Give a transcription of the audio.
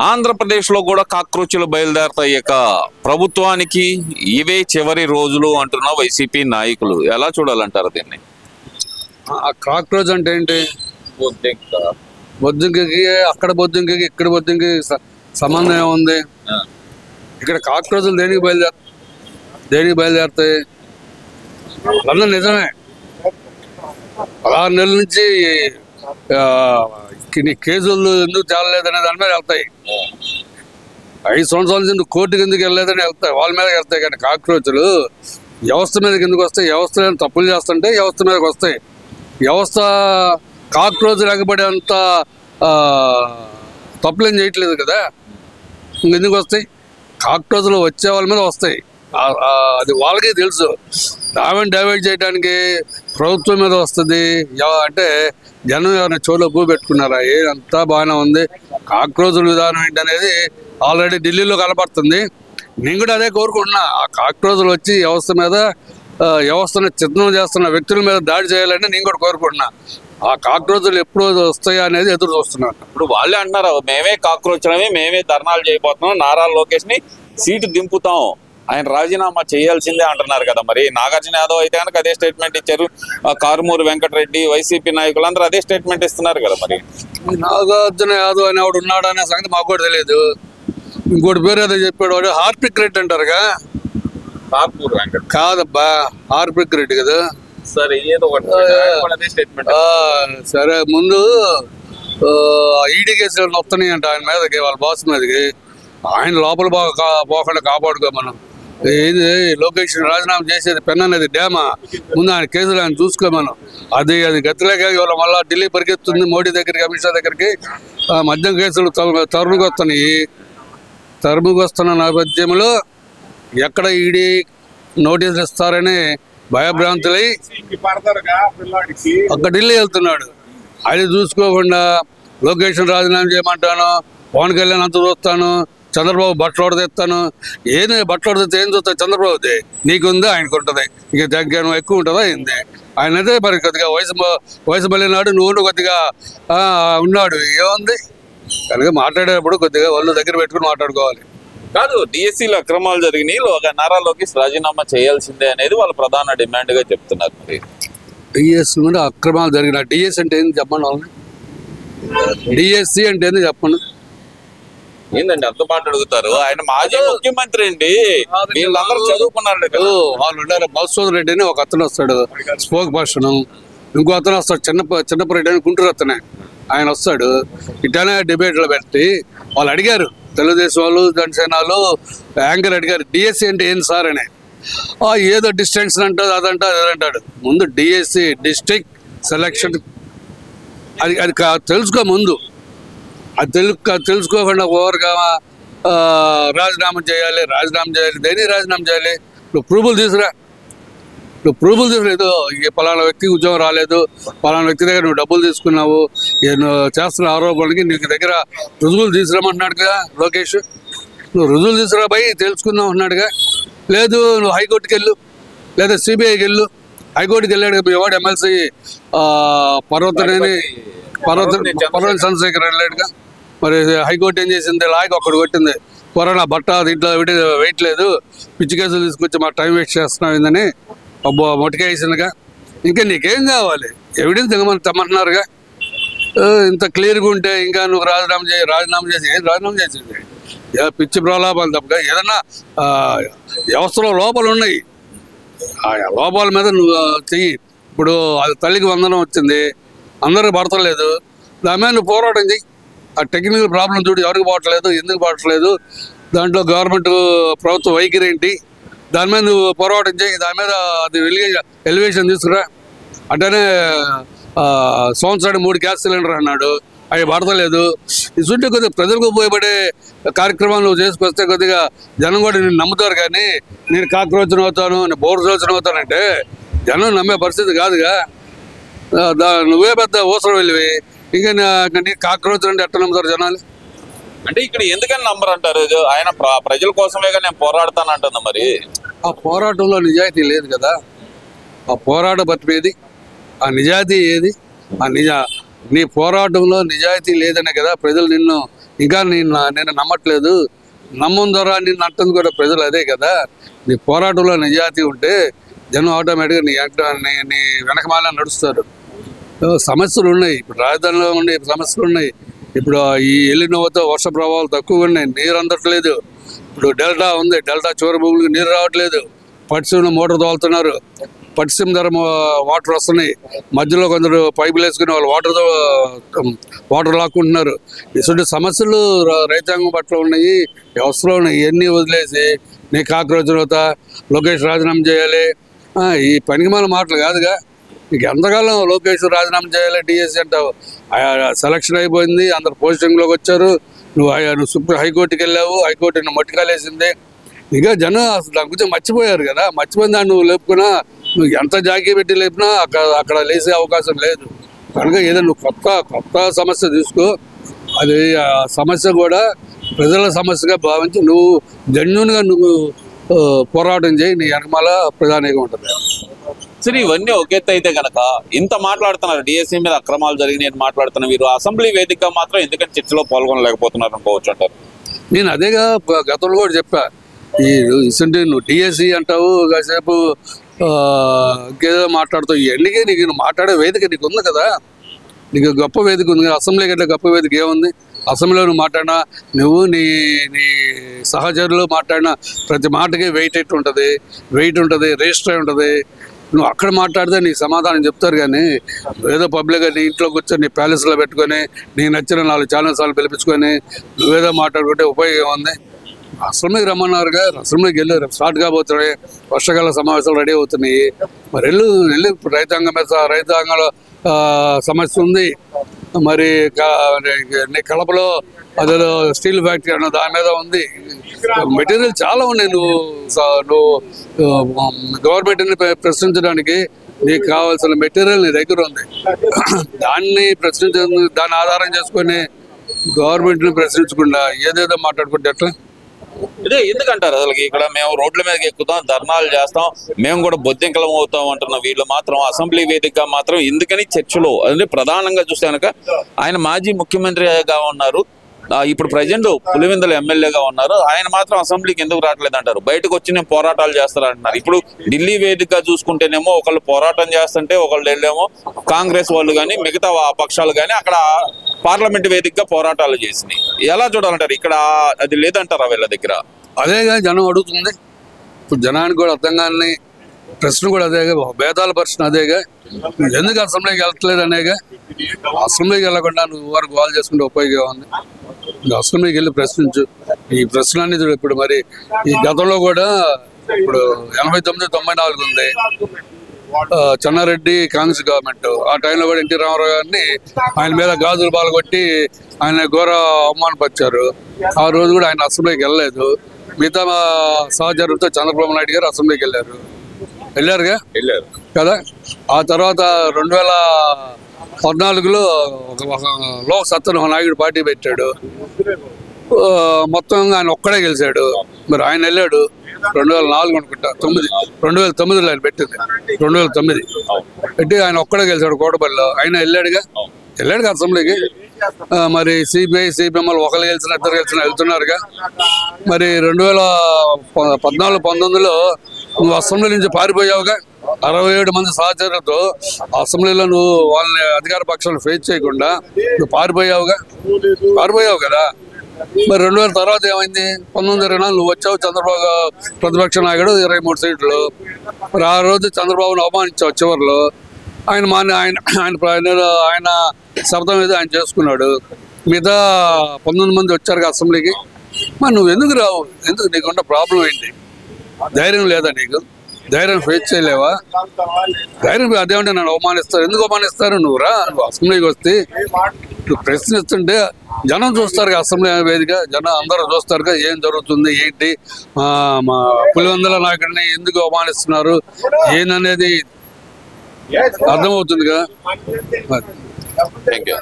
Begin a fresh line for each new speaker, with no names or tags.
ఆంధ్రప్రదేశ్లో కూడా కాక్రోచ్లు బయలుదేరతాయి. ఇక ప్రభుత్వానికి ఇవే చివరి రోజులు అంటున్న వైసీపీ నాయకులు ఎలా చూడాలంటారు దీన్ని?
కాక్రోచ్ అంటే ఏంటి? బొద్దింకకి అక్కడ బొద్దింకకి ఇక్కడ బొద్దింకి సంబంధం ఏముంది? ఇక్కడ కాక్రోచ్లు దేనికి బయలుదేరుతాయి? అందరూ నిజమే. 16 నెలల నుంచి కేసులు ఎందుకు తేలలేదనే దాని మీద వెళ్తాయి. 5 సంవత్సరాల నుంచి కోర్టుకి ఎందుకు వెళ్ళలేదని వెళ్తాయి, వాళ్ళ మీద వెళ్తాయి. కానీ కాక్రోచ్లు వ్యవస్థ మీదకి ఎందుకు వస్తాయి? వ్యవస్థ తప్పులు చేస్తుంటే వ్యవస్థ మీదకి వస్తాయి. వ్యవస్థ కాక్రోచ్ లేకపోతే అంత తప్పులేం చేయట్లేదు కదా, ఇంకెందుకు వస్తాయి? కాక్రోచ్లు వచ్చే వాళ్ళ మీద వస్తాయి. అది వాళ్ళకి తెలుసు. దాన్ని డైవర్ట్ చేయడానికి ప్రభుత్వం మీద వస్తుంది అంటే జనం ఎవరైనా చెవులో పువ్వు పెట్టుకున్నారా? అంతా బాగానే ఉంది. కాక్రోచ్ల విధానం ఏంటనేది ఆల్రెడీ ఢిల్లీలో కనపడుతుంది. నేను కూడా అదే కోరుకుంటున్నా. ఆ కాక్రోచ్లు వచ్చి వ్యవస్థను చిత్రం చేస్తున్న వ్యక్తుల మీద దాడి చేయాలని నేను కూడా కోరుకుంటున్నా. ఆ కాక్రోచ్లు ఎప్పుడు వస్తాయా అనేది ఎదురు చూస్తున్నాను.
ఇప్పుడు వాళ్ళే అంటున్నారు, మేమే కాక్రోచ్లమే, మేమే ధర్నాలు చేయబోతున్నాం, నారా లోకేష్ ని సీటు దింపుతాం, ఆయన రాజీనామా చేయాల్సిందే అంటున్నారు కదా. మరి నాగార్జున యాదవ్ అయితే కనుక అదే స్టేట్మెంట్ ఇచ్చారు. కారుమూరి వెంకటరెడ్డి, వైసీపీ నాయకులందరూ అదే స్టేట్మెంట్ ఇస్తున్నారు కదా. మరి
నాగార్జున యాదవ్ అనేవాడు ఉన్నాడు అనే సంగతి మాకు కూడా తెలియదు. ఇంకోటి పేరు ఏదో చెప్పాడు, వాడు హార్పిక్ రెడ్డి అంటారుగా. కాదబ్బా, హార్పిక్ రెడ్డి కదా.
సరే ఏదో
సరే, ముందు ఈడీ కేసులు వస్తున్నాయి అంట ఆయన మీదకి, వాళ్ళ బాస్ మీదకి. ఆయన లోపల పోకుండా కాపాడుకో. మనం ఏది లోకేష్ రాజీనామా చేసేది పెన్ అనేది డ్యామా? ముందు ఆయన కేసులు ఆయన చూసుకో. మనం అది గతిలేక ఇవాళ మళ్ళీ ఢిల్లీ పరిగెత్తుంది మోడీ దగ్గరికి, అమిత్ షా దగ్గరికి. మద్యం కేసులు తరుముకొస్తున్న నేపథ్యంలో ఎక్కడ ఈడీ నోటీసులు ఇస్తారని భయభ్రాంతులై అక్కడ ఢిల్లీ వెళ్తున్నాడు. అది చూసుకోకుండా లోకేష్ రాజీనామా చేయమంటాను, పవన్ కళ్యాణ్ అంత చూస్తాను, చంద్రబాబు బట్టలు తెస్తాను. ఏది బట్టలు తెస్తే ఏం చూస్తా? చంద్రబాబుది నీకుంది, ఆయనకు ఉంటుంది. ఇక తగ్గాను ఎక్కువ ఉంటుందా ఏంది? ఆయన అయితే మరి కొద్దిగా వయసు మళ్ళీనాడు, నువ్వు కొద్దిగా ఉన్నాడు. ఏముంది కనుక మాట్లాడేటప్పుడు కొద్దిగా వాళ్ళు దగ్గర పెట్టుకుని మాట్లాడుకోవాలి.
కాదు, డిఎస్సీలో అక్రమాలు జరిగినాయి, నారా లోకేష్ రాజీనామా చేయాల్సిందే అనేది వాళ్ళ ప్రధాన డిమాండ్ గా చెప్తున్నారు. మరి
డిఎస్సీ మీద అక్రమాలు జరిగిన డిఎస్ అంటే ఏంది చెప్పండి వాళ్ళని. డిఎస్సీ అంటే ఏంది చెప్పండి.
ఏందండి అంత మాట అడుగుతారు? ఆయన మాజీ ముఖ్యమంత్రి అండి, వీళ్ళందరూ చదువుకున్నారు.
వాళ్ళు ఉన్నారు. మధుసూదన్ రెడ్డి అని ఒక అతను వస్తాడు, స్పోక్ పర్సన్. ఇంకో అతను వస్తాడు, చిన్నపరెడ్డి అని, గుంటూరు అతనే. ఆయన వస్తాడు. ఇట్లానే డిబేట్లో పెట్టి వాళ్ళు అడిగారు, తెలుగుదేశం వాళ్ళు, జనసేనలు యాంకర్ అడిగారు, డిఎస్సీ అంటే ఏంటి సార్ అని. ఏదో డిస్టెన్స్ అంటాడు, అదంటాడు. ముందు డిఎస్సీ డిస్ట్రిక్ట్ సెలక్షన్ అది తెలుసుకో ముందు. అది తెలుసుకోకుండా ఓవర్గా రాజీనామా చేయాలి. దేని రాజీనామా చేయాలి? నువ్వు ప్రూఫ్లు తీసుకురా. ఏదో పలానా వ్యక్తికి ఉద్యోగం రాలేదు, పలానా వ్యక్తి దగ్గర నువ్వు డబ్బులు తీసుకున్నావు, నువ్వు చేస్తున్న ఆరోపణలకి నీకు దగ్గర రుజువులు తీసుకురామంటున్నాడుగా లోకేష్. నువ్వు రుజువులు తీసుకురా పోయి తెలుసుకుందాం అంటున్నాడుగా. లేదు నువ్వు హైకోర్టుకి వెళ్ళు, లేదా సిబిఐకి వెళ్ళు. హైకోర్టుకి వెళ్ళాడు ఎవడు ఎమ్మెల్సీ పర్వత చంద్రశేఖర్ వెళ్ళాడుగా. మరి హైకోర్టు ఏం చేసింది? లాయకు ఒక్కడు కొట్టింది, కరోనా బట్ట దీంట్లో వెయిట్ లేదు, పిచ్చి కేసులు తీసుకొచ్చి మా టైం వేస్ట్ చేస్తున్నావు ఏందని మొటికేసిందిగా. ఇంకా నీకేం కావాలి? ఎవిడెన్స్ తెమ్మంటున్నారుగా. ఇంత క్లియర్గా ఉంటే ఇంకా నువ్వు రాజీనామా చేసి ఏం రాజీనామా చేసింది? పిచ్చి ప్రలాపాలు తప్పగా ఏదన్నా వ్యవస్థలో లోపాలు ఉన్నాయి, ఆ లోపాల మీద నువ్వు చెయ్యి. ఇప్పుడు అది తల్లికి వందనం వచ్చింది, అందరికి పడతలేదు, దాని మీద నువ్వు పోరాటం చెయ్యి. ఆ టెక్నికల్ ప్రాబ్లం చూడు, ఎవరికి పడట్లేదు, ఎందుకు పడట్లేదు, దాంట్లో గవర్నమెంట్ ప్రభుత్వ వైఖరి ఏంటి, దాని మీద నువ్వు పోరాటం చేయి. దాని మీద అది ఎలివేషన్ తీసుకురా. అంటేనే సంవత్సరానికి 3 గ్యాస్ సిలిండర్ అన్నాడు, అవి పడతలేదు. ఇసుంటే కొద్దిగా ప్రజలకు ఉపయోగపడే కార్యక్రమాలు నువ్వు చేసుకొస్తే కొద్దిగా జనం కూడా నేను నమ్ముతారు. కానీ నేను కాక్రోచన అవుతాను, నేను బోర్సోచన అవుతానంటే జనం నమ్మే పరిస్థితి కాదుగా. నువ్వే పెద్ద ఊసరం వెళ్ళివి, ఇంకా నీ కాక్రోచన అంటే ఎట్లా నమ్ముతారు జనాలు?
అంటే ఇక్కడ ఎందుకని నంబర్ అంటారు? ఆయన ప్రజల కోసమే నేను పోరాడతాను అంటున్నా. మరి
ఆ పోరాటంలో నిజాయితీ లేదు కదా. ఆ పోరాట బతికేది, ఆ నిజాయితీ ఏది? నీ పోరాటంలో నిజాయితీ లేదనే కదా ప్రజలు నిన్ను ఇంకా నేను నమ్మట్లేదు. నమ్మం ద్వారా నిన్ను అంటుంది కూడా ప్రజలు అదే కదా. నీ పోరాటంలో నిజాయితీ ఉంటే జనం ఆటోమేటిక్గా నీ వెనకమాల నడుస్తారు. సమస్యలు ఉన్నాయి, ఇప్పుడు రాజధానిలో ఉండే సమస్యలు ఉన్నాయి. ఇప్పుడు ఈ ఎల్లినోతో వర్ష ప్రభావాలు తక్కువగా ఉన్నాయి, నీరు అందట్లేదు. ఇప్పుడు డెల్టా ఉంది, డెల్టా చివరి భూములకు నీరు రావట్లేదు. పట్టిసీమ మోటార్ తోలుతున్నారు, పట్టిసీమ ధర వాటర్ వస్తున్నాయి. మధ్యలో కొందరు పైపులు వేసుకుని వాళ్ళు వాటర్ లాక్కుంటున్నారు. ఇటువంటి సమస్యలు రైతాంగం పట్ల ఉన్నాయి, వ్యవస్థలో ఉన్నాయి. ఇవన్నీ వదిలేసి నీ కాక్రోచ్ లోకేష్ రాజీనామా చేయాలి, ఈ పనికిమాల మాటలు కాదుగా. నీకు ఎంతకాలం లోకేష్ రాజీనామా చేయాలి డిఎస్సి అంటావు? సెలక్షన్ అయిపోయింది, అందరు పోస్టింగ్లోకి వచ్చారు. నువ్వు హైకోర్టుకి వెళ్ళావు, హైకోర్టు నిన్ను మట్టికాలేసింది. ఇంకా జనం అసలు దాని గురించి మర్చిపోయారు కదా. మర్చిపోయిన దాన్ని నువ్వు లేపుకున్నా, నువ్వు ఎంత జాకీ పెట్టి లేపినా అక్కడ లేసే అవకాశం లేదు. కనుక ఏదో నువ్వు కొత్త సమస్య తీసుకో. అది ఆ సమస్య కూడా ప్రజల సమస్యగా భావించి నువ్వు జెన్యూన్గా నువ్వు పోరాటం చేయి, నీ వెనకమాల ప్రధానిగా ఉంటుంది.
సరే, ఇవన్నీ ఒక ఎత్తు అయితే కనుక ఇంత మాట్లాడుతున్నారు, డిఎస్సీ మీద అక్రమాలు జరిగినాయి అని మాట్లాడుతున్న వీరు అసెంబ్లీ వేదికగా మాత్రం ఎందుకంటే చర్చలో పాల్గొనలేకపోతున్నారు అనుకోవచ్చు అంటారు.
నేను అదేగా గతంలో కూడా చెప్పా, నువ్వు డిఎస్సి అంటావు, కాసేపు ఇంకేదో మాట్లాడుతావు. ఇవన్నీకే నీకు మాట్లాడే వేదిక నీకు ఉంది కదా, నీకు గొప్ప వేదిక ఉంది కదా. అసెంబ్లీ కంటే గొప్ప వేదిక ఏముంది? అసెంబ్లీలో నువ్వు మాట్లాడినా, నువ్వు నీ సహచరులు మాట్లాడినా ప్రతి మాటకి వెయిట్ ఉంటుంది, రిజిస్టర్ అయి ఉంటుంది. నువ్వు అక్కడ మాట్లాడితే నీకు సమాధానం చెప్తారు. కానీ ఏదో పబ్లిక్గా నీ ఇంట్లో కూర్చొని నీ ప్యాలెస్లో పెట్టుకొని నీకు నచ్చిన 4 ఛానల్స్ పిలిపించుకొని నువ్వేదో మాట్లాడుకుంటే ఉపయోగం ఉంది? అసెంబ్లీకి రమ్మన్నారుగా, అసెంబ్లీకి వెళ్ళి స్టార్ట్ కాబోతున్నాయి, వర్షాకాల సమావేశాలు రెడీ అవుతున్నాయి. మరి వెళ్ళి రైతాంగంలో సమస్య ఉంది. మరి కడపలో అదేదో స్టీల్ ఫ్యాక్టరీ అన్న దాని మీద ఉంది. మెటీరియల్ చాలా ఉన్నాయి. నువ్వు గవర్నమెంట్ని ప్రశ్నించడానికి నీకు కావాల్సిన మెటీరియల్ నీ దగ్గర ఉంది. దాన్ని దాన్ని ఆధారం చేసుకొని గవర్నమెంట్ని ప్రశ్నించకుండా ఏదేదో మాట్లాడుకుంటే ఎట్లా?
ఇదే ఎందుకంటారు అసలు? ఇక్కడ మేము రోడ్ల మీదకి ఎక్కుతాం, ధర్నాలు చేస్తాం, మేము కూడా బొద్దింకలం అవుతాం అంటున్న వీళ్ళు మాత్రం అసెంబ్లీ వేదికగా మాత్రం ఎందుకని చర్చలో, అంటే ప్రధానంగా చూస్తే కనుక ఆయన మాజీ ముఖ్యమంత్రిగా ఉన్నారు, ఇప్పుడు ప్రజెంట్ పులివెందుల ఎమ్మెల్యేగా ఉన్నారు. ఆయన మాత్రం అసెంబ్లీకి ఎందుకు రావట్లేదు అంటారు. బయటకు వచ్చి నేను పోరాటాలు చేస్తారంటున్నారు. ఇప్పుడు ఢిల్లీ వేదికగా చూసుకుంటేనేమో ఒకళ్ళు పోరాటం చేస్తుంటే ఒకళ్ళు వెళ్ళేమో కాంగ్రెస్ వాళ్ళు కానీ మిగతా పక్షాలు కానీ అక్కడ పార్లమెంట్ వేదికగా పోరాటాలు చేసినాయి. ఎలా చూడాలంటారు? ఇక్కడ అది లేదంటారా వీళ్ళ దగ్గర?
అదేగా జనం అడుగుతుంది. ఇప్పుడు జనానికి కూడా అర్థం కాని ప్రశ్న కూడా అదేగా, భేదాల ప్రశ్న అదేగా. ఎందుకు అసెంబ్లీకి వెళ్ళట్లేదు అనేగా. అసెంబ్లీకి వెళ్ళకుండా నువ్వు వరకు కాల్ చేసుకుంటే ఉపయోగం ఉంది. అసెంబ్లీకి వెళ్ళి ప్రశ్నించు. ఈ ప్రశ్నలన్నీ ఇప్పుడు మరి ఈ గతంలో కూడా ఇప్పుడు 89, 94 ఉంది. చెన్నారెడ్డి కాంగ్రెస్ గవర్నమెంట్, ఆ టైంలో కూడా ఎన్టీ రామారావు గారిని ఆయన మీద గాజులు బాలు కొట్టి ఆయన ఘోర అవమానపరిచారు. ఆ రోజు కూడా ఆయన అసెంబ్లీకి వెళ్ళలేదు. మిగతా సహచరులతో చంద్రబాబు నాయుడు గారు అసెంబ్లీకి వెళ్ళారుగా కదా. ఆ తర్వాత 2014లో లోక్ సత్తా నాయుడు పార్టీ పెట్టాడు. మొత్తం ఆయన ఒక్కడే గెలిచాడు. మరి ఆయన వెళ్ళాడు 2004 అనుకుంటా, 2009లో ఆయన పెట్టింది. 2009 పెట్టి ఆయన ఒక్కడే గెలిచాడు కోటపల్లిలో. ఆయన వెళ్ళాడుగా అసెంబ్లీకి. మరి సిపిఎం ఒకరు గెలిచిన, ఇద్దరు గెలిచిన వెళ్తున్నారుగా. మరి 2014, 19లో నువ్వు అసెంబ్లీ నుంచి పారిపోయావుగా. 67 మంది సహచరులతో అసెంబ్లీలో నువ్వు వాళ్ళని అధికార పక్షాలు ఫేస్ చేయకుండా నువ్వు పారిపోయావు కదా. మరి 2000 తర్వాత ఏమైంది? 1924 నువ్వు వచ్చావు, చంద్రబాబు ప్రతిపక్ష నాయకుడు, 23 సీట్లు. మరి ఆ రోజు చంద్రబాబును అవమానించావు. చివరిలో ఆయన శబ్దం మీద ఆయన చేసుకున్నాడు. మిగతా 19 మంది వచ్చారు అసెంబ్లీకి. మరి నువ్వు ఎందుకు రావు? నీకున్న ప్రాబ్లం ఏంటి? ధైర్యం లేదా నీకు? ధైర్యం ఫేస్ చేయలేవా? ధైర్యం అదేమంటే నన్ను అవమానిస్తారు. ఎందుకు అవమానిస్తారు? నువ్వు అసెంబ్లీకి వస్తే నువ్వు ప్రశ్నిస్తుంటే జనం చూస్తారు. అసెంబ్లీ వేదిక జనం అందరూ చూస్తారు ఏం జరుగుతుంది ఏంటి, మా పులివెందుల నాయకుడిని ఎందుకు అవమానిస్తున్నారు ఏందనేది అర్థమవుతుంది కదా.
Thank you.